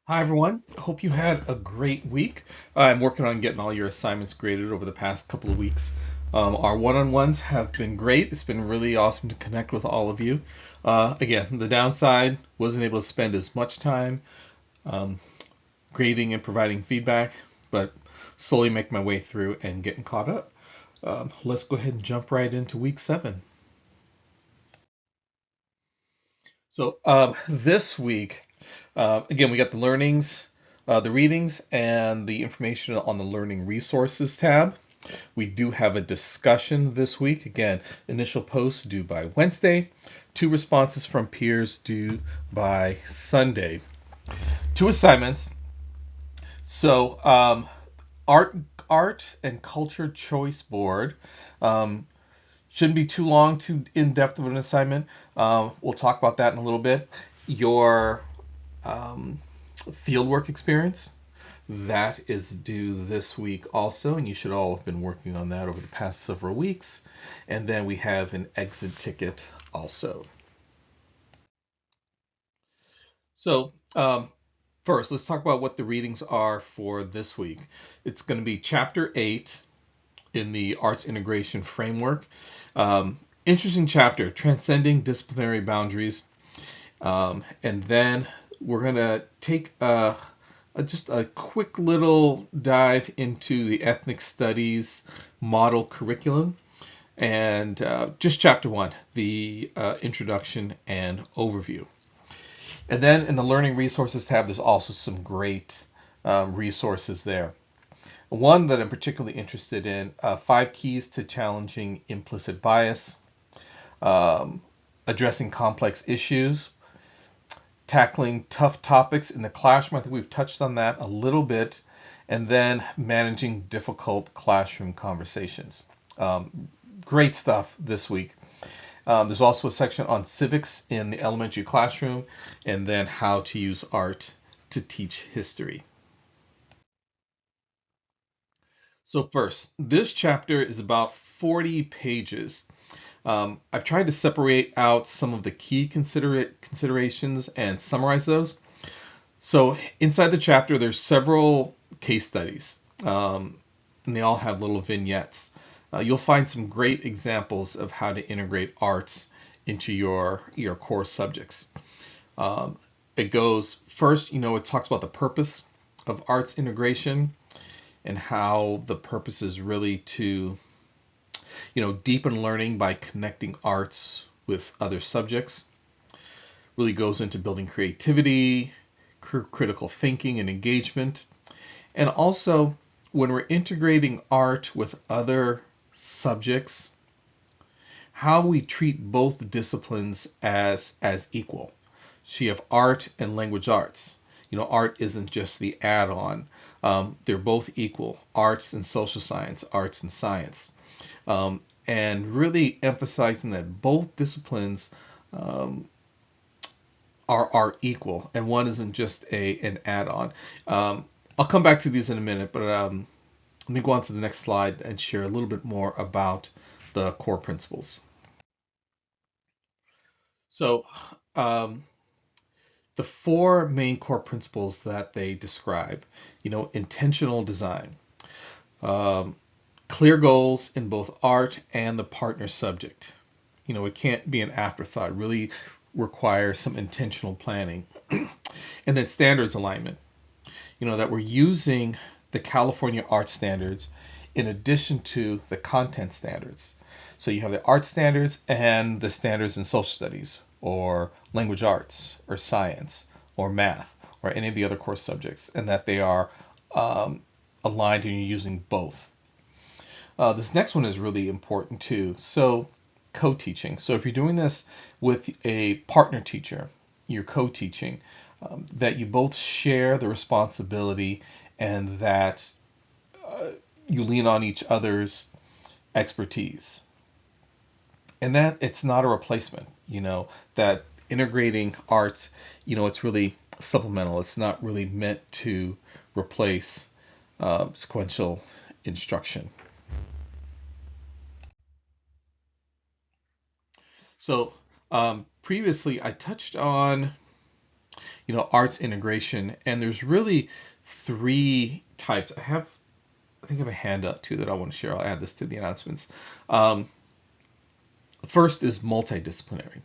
Hi, everyone. Hope you had a great week. I'm working on getting all your assignments graded over the past couple of weeks. Our one-on-ones have been great. It's been really awesome to connect with all of you. Again, the downside, wasn't able to spend as much time um, grading and providing feedback, but slowly make my way through and getting caught up. Let's go ahead and jump right into week 7. So this week, again, we got the learnings, the readings, and the information on the learning resources tab. We do have a discussion this week. Again, initial posts due by Wednesday, two responses from peers due by Sunday. Two assignments. So art, art and culture choice board. Um, Shouldn't be too long, too in depth of an assignment. We'll talk about that in a little bit. Your um, fieldwork experience. That is due this week also, and you should all have been working on that over the past several weeks. And then we have an exit ticket also. So first, let's talk about what the readings are for this week. It's going to be Chapter 8 in the Arts Integration Framework. Interesting chapter, Transcending Disciplinary Boundaries. And then we're going to take just a quick little dive into the ethnic studies model curriculum and just chapter 1, the introduction and overview. And then in the learning resources tab, there's also some great resources there. One that I'm particularly interested in, 5 keys to challenging implicit bias, um, addressing complex issues, tackling tough topics in the classroom. I think we've touched on that a little bit. And then managing difficult classroom conversations. Great stuff this week. There's also a section on civics in the elementary classroom, and then how to use art to teach history. So, first, this chapter is about 40 pages. I've tried to separate out some of the key considerations and summarize those. So inside the chapter, there's several case studies, and they all have little vignettes. You'll find some great examples of how to integrate arts into your core subjects. Um, it goes first, it talks about the purpose of arts integration and how the purpose is really to, deepen learning by connecting arts with other subjects. Really goes into building creativity, critical thinking, and engagement. And also, when we're integrating art with other subjects, how we treat both disciplines as equal. So you have art and language arts. Art isn't just the add-on. They're both equal. Arts and social science, arts and science. And really emphasizing that both disciplines um, are equal, and one isn't just an add-on. I'll come back to these in a minute, but let me go on to the next slide and share a little bit more about the core principles. So, um, the 4 main core principles that they describe, intentional design, um, clear goals in both art and the partner subject. It can't be an afterthought. It really requires some intentional planning. And then standards alignment. That we're using the California art standards in addition to the content standards. So you have the art standards and the standards in social studies or language arts or science or math or any of the other core subjects, and that they are um, aligned and you're using both. This next one is really important too. So co-teaching. So if you're doing this with a partner teacher, you're co-teaching, that you both share the responsibility and that uh, you lean on each other's expertise. And that it's not a replacement, that integrating arts, it's really supplemental. It's not really meant to replace sequential instruction. So previously I touched on, arts integration. And there's really three types. I think I have a handout too that I want to share. I'll add this to the announcements. Um, First is multidisciplinary,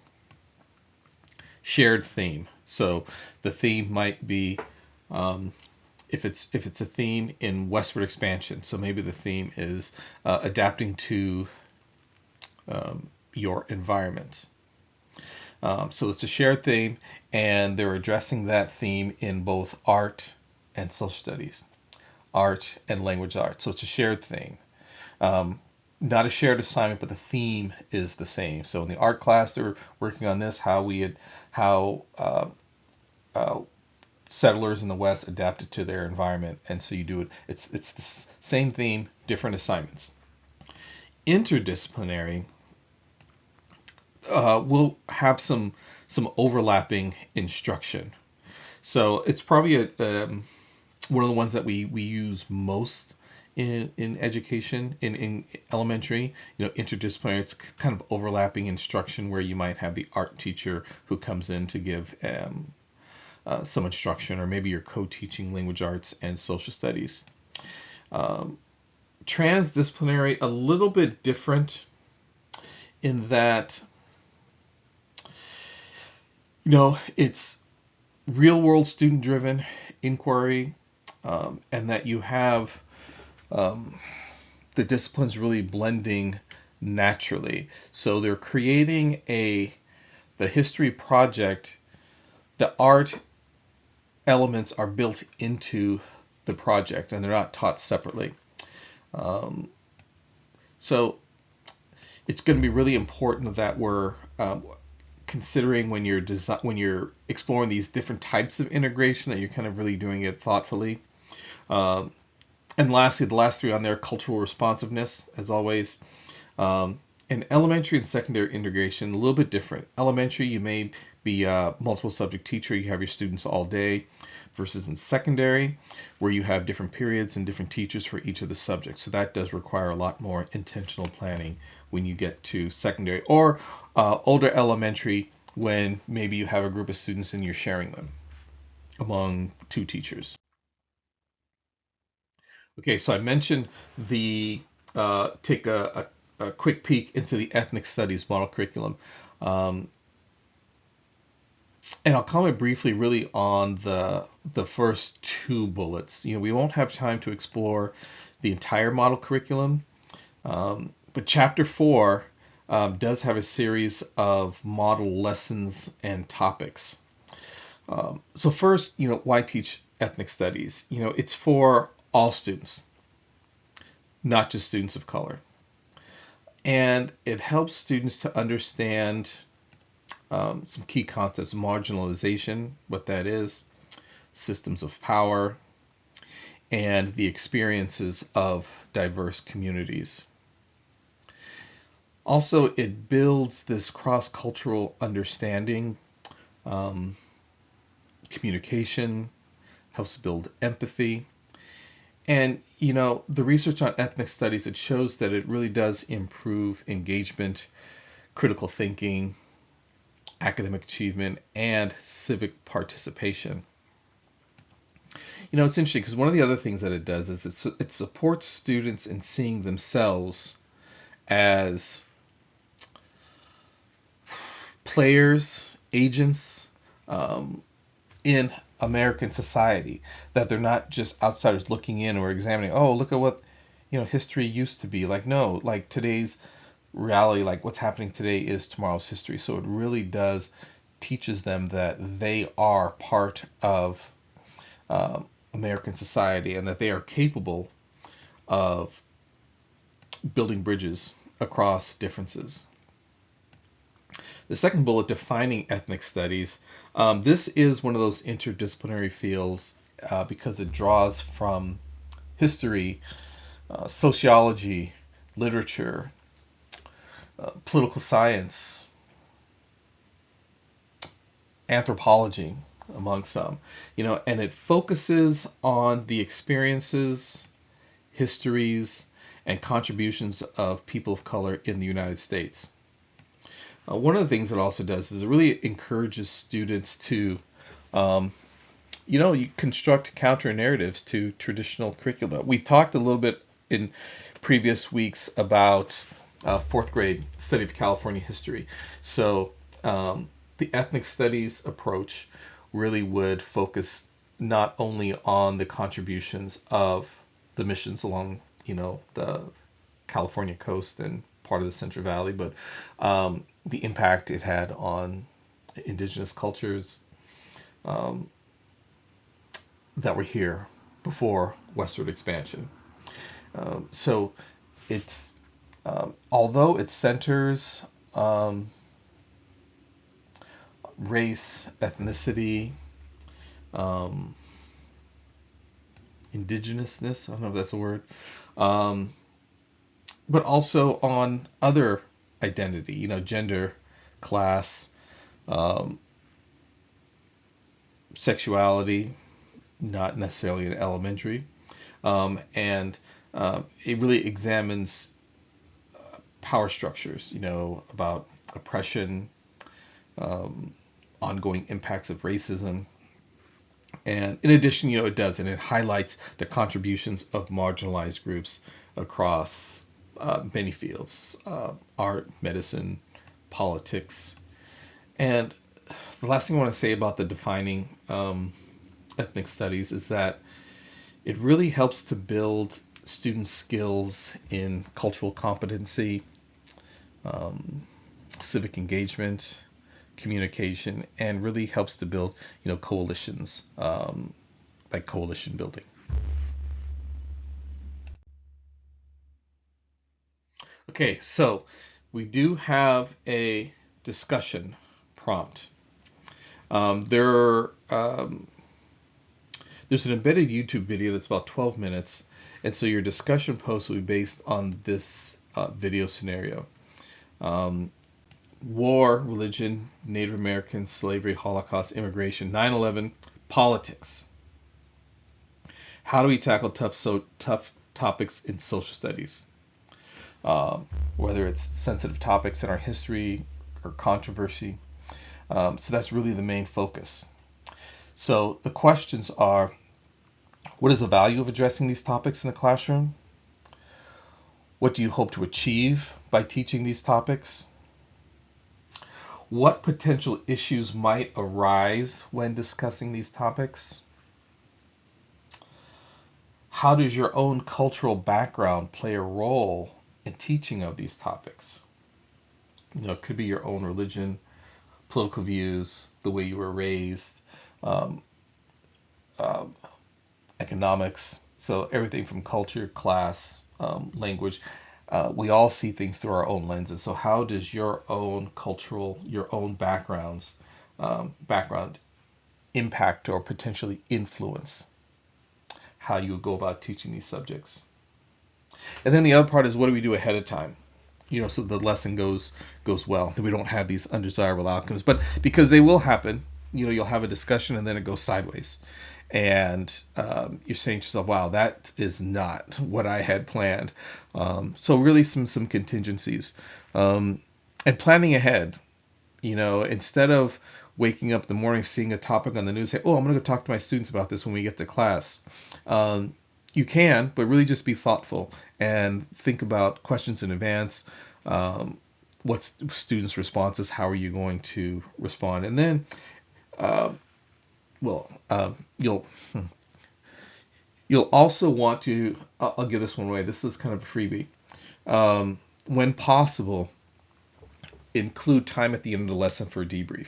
shared theme. So the theme might be, um, if it's a theme in westward expansion. So maybe the theme is adapting to your environment. So it's a shared theme, and they're addressing that theme in both art and social studies, art and language arts. So it's a shared theme. Um, Not a shared assignment, but the theme is the same. So in the art class, they're working on this, how uh, settlers in the West adapted to their environment, and so you do it. It's the same theme, different assignments. Interdisciplinary will have some overlapping instruction. So it's probably one of the ones that we use most in education in elementary. Interdisciplinary. It's kind of overlapping instruction where you might have the art teacher who comes in to give some instruction, or maybe you're co-teaching language arts and social studies. Um, Transdisciplinary, a little bit different in that it's real world student driven inquiry, and that you have um, the disciplines really blending naturally. So they're creating the history project. The art elements are built into the project, and they're not taught separately. Um, so it's going to be really important that we're considering when you're exploring these different types of integration, that you're kind of really doing it thoughtfully. Um, and lastly, the last three on there: cultural responsiveness, as always. And elementary and secondary integration, a little bit different. Elementary, you may be a multiple subject teacher, you have your students all day, versus in secondary, where you have different periods and different teachers for each of the subjects. So that does require a lot more intentional planning when you get to secondary, or older elementary, when maybe you have a group of students and you're sharing them among two teachers. Okay, so I mentioned the take a quick peek into the ethnic studies model curriculum. Um, and I'll comment briefly really on the first two bullets. We won't have time to explore the entire model curriculum, but chapter 4 does have a series of model lessons and topics. So first, why teach ethnic studies? It's for all students, not just students of color. And it helps students to understand some key concepts: marginalization, what that is, systems of power, and the experiences of diverse communities. Also, it builds this cross-cultural understanding, um, communication, helps build empathy. And, the research on ethnic studies, it shows that it really does improve engagement, critical thinking, academic achievement, and civic participation. It's interesting because one of the other things that it does is it supports students in seeing themselves as players, agents, in American society, that they're not just outsiders looking in or examining, oh, look at what history used to be like. No, like today's reality, like what's happening today is tomorrow's history. So it really does teaches them that they are part of American society, and that they are capable of building bridges across differences. The second bullet, defining ethnic studies. This is one of those interdisciplinary fields because it draws from history, sociology, literature, political science, anthropology, among some. And it focuses on the experiences, histories, and contributions of people of color in the United States. One of the things it also does is it really encourages students to You construct counter narratives to traditional curricula. We talked a little bit in previous weeks about fourth grade study of California history. So the ethnic studies approach really would focus not only on the contributions of the missions along, the California coast and part of the Central Valley, but the impact it had on indigenous cultures that were here before westward expansion. So it's although it centers race, ethnicity, um, indigenousness, I don't know if that's a word, um, but also on other identity, gender, class, um, sexuality, not necessarily in elementary. And it really examines power structures, about oppression, um, ongoing impacts of racism. And in addition, it does, and it highlights the contributions of marginalized groups across many fields, art, medicine, politics. And the last thing I want to say about the defining ethnic studies is that it really helps to build student skills in cultural competency, um, civic engagement, communication, and really helps to build, coalitions, like coalition building. Okay, so we do have a discussion prompt. There's an embedded YouTube video that's about 12 minutes, and so your discussion post will be based on this video scenario. War, religion, Native Americans, slavery, Holocaust, immigration, 9/11, politics. How do we tackle tough topics in social studies? Whether it's sensitive topics in our history or controversy. So that's really the main focus. So the questions are, what is the value of addressing these topics in the classroom? What do you hope to achieve by teaching these topics? What potential issues might arise when discussing these topics? How does your own cultural background play a role in teaching of these topics? It could be your own religion, political views, the way you were raised, um, um, economics, so everything from culture, class, language. We all see things through our own lenses. So how does your own cultural, your own background impact or potentially influence how you go about teaching these subjects? And then the other part is, what do we do ahead of time? So the lesson goes well, that we don't have these undesirable outcomes. But because they will happen, you'll have a discussion and then it goes sideways. And you're saying to yourself, wow, that is not what I had planned. So really some contingencies. And planning ahead, instead of waking up in the morning, seeing a topic on the news, say, oh, I'm going to go talk to my students about this when we get to class. You can, but really just be thoughtful and think about questions in advance. What's students' responses? How are you going to respond? And then, you'll also want to. I'll give this one away. This is kind of a freebie. When possible, include time at the end of the lesson for a debrief.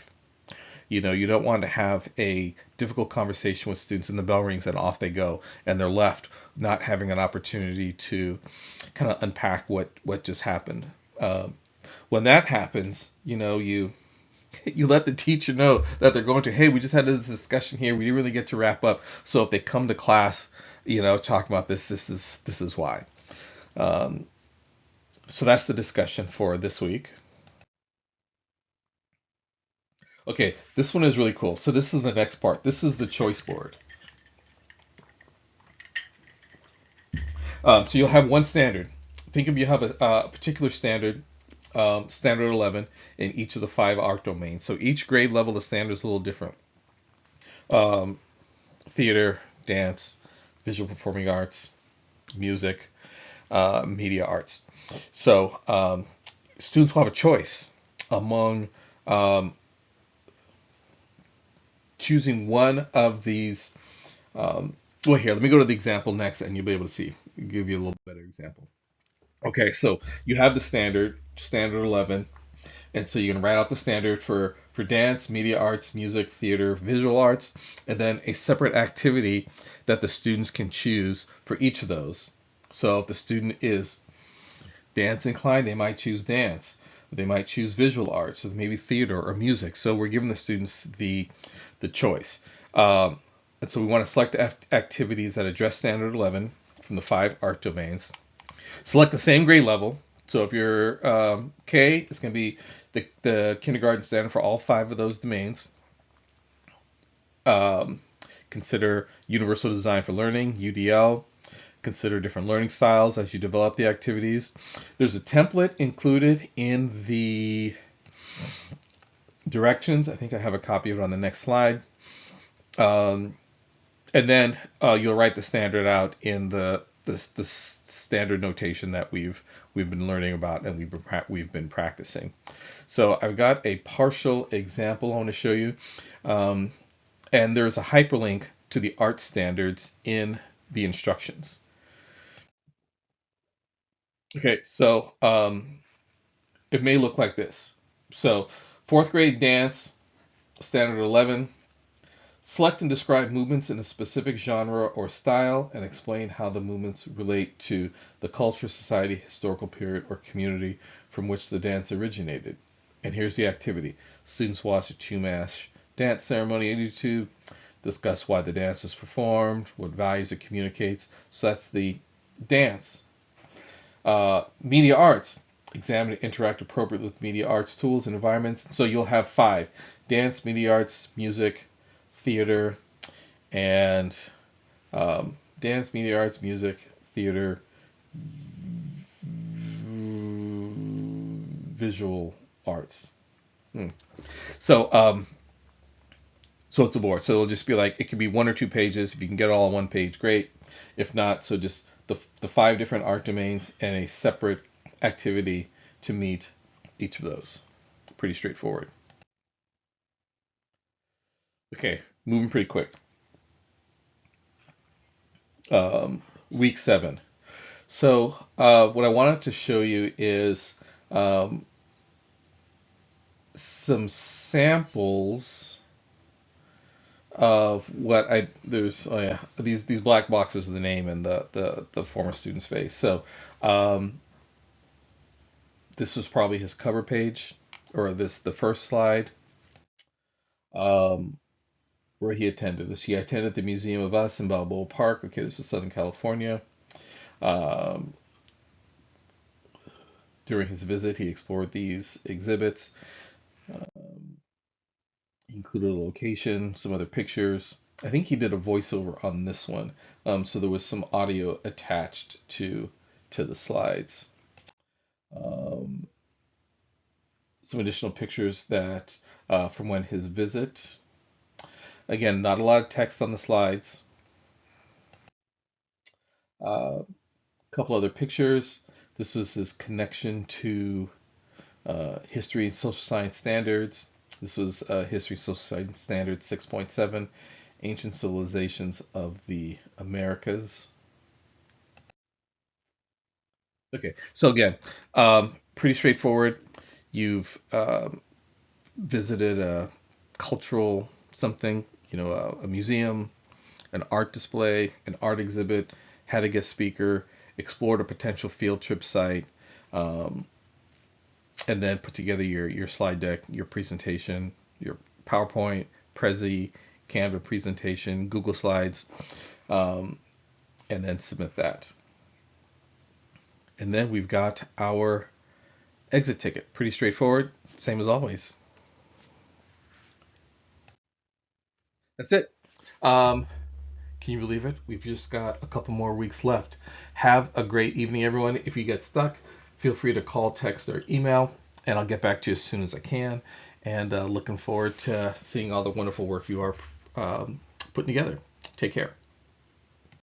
You don't want to have a difficult conversation with students and the bell rings and off they go and they're left not having an opportunity to kind of unpack what just happened. When that happens, you let the teacher know that they're going to, hey, we just had this discussion here. We didn't really get to wrap up. So if they come to class, talking about this is why. So that's the discussion for this week. Okay, this one is really cool. So this is the next part. This is the choice board. So you'll have one standard. Think of you have a particular standard, standard 11, in each of the 5 ARC domains. So each grade level, the standard is a little different. um, theater, dance, visual performing arts, music, media arts. So students will have a choice among um, choosing one of these. Well, here, let me go to the example next, and you'll be able to see, give you a little better example. Okay, so you have the standard 11, and so you can write out the standard for dance, media arts, music, theater, visual arts, and then a separate activity that the students can choose for each of those. So if the student is dance inclined, they might choose dance. They might choose visual arts, or maybe theater or music. So we're giving the students the choice. Um, and so we want to select activities that address standard 11 from the 5 art domains. Select the same grade level. So if you're K, it's going to be the kindergarten standard for all 5 of those domains. Um, Consider universal design for learning, UDL. Consider different learning styles as you develop the activities. There's a template included in the directions. I think I have a copy of it on the next slide. Um, and then you'll write the standard out in the standard notation that we've been learning about and we've been practicing. So I've got a partial example I want to show you, and there's a hyperlink to the art standards in the instructions. Okay, so it may look like this. So 4th grade dance, standard 11. Select and describe movements in a specific genre or style and explain how the movements relate to the culture, society, historical period, or community from which the dance originated. And here's the activity. Students watch a Chumash dance ceremony on YouTube, discuss why the dance was performed, what values it communicates. So that's the dance. Media arts. Examine and interact appropriately with media arts tools and environments. So you'll have 5. Dance, media arts, music, theater, and dance, media arts, music, theater, visual arts. So so it's a board. So it'll just be like, it could be 1 or 2 pages. If you can get it all on 1 page, great. If not, so just the 5 different art domains and a separate activity to meet each of those. Pretty straightforward. Okay, moving pretty quick. Week 7. So what I wanted to show you is some samples of what I there's oh yeah, these black boxes with the name and the former student's face. So this was probably his cover page, or the first slide, um, where he attended this. He attended the Museum of Us in Balboa Park. Okay, this is Southern California. Um, During his visit, he explored these exhibits. Um, he included a location, some other pictures. I think he did a voiceover on this one, so there was some audio attached to the slides. Um, some additional pictures that from when his visit. Again, not a lot of text on the slides. A couple other pictures. This was his connection to history and social science standards. This was history and social science standards 6.7, ancient civilizations of the Americas. Okay, so again, pretty straightforward. You've visited a cultural something, a museum, an art display, an art exhibit, had a guest speaker, explored a potential field trip site, um, and then put together your slide deck, your presentation, your PowerPoint, Prezi, Canva presentation, Google Slides, um, and then submit that. And then we've got our exit ticket. Pretty straightforward, same as always. That's it. Um, can you believe it? We've just got a couple more weeks left. Have a great evening, everyone. If you get stuck, feel free to call, text, or email, and I'll get back to you as soon as I can. And looking forward to seeing all the wonderful work you are putting together. Take care.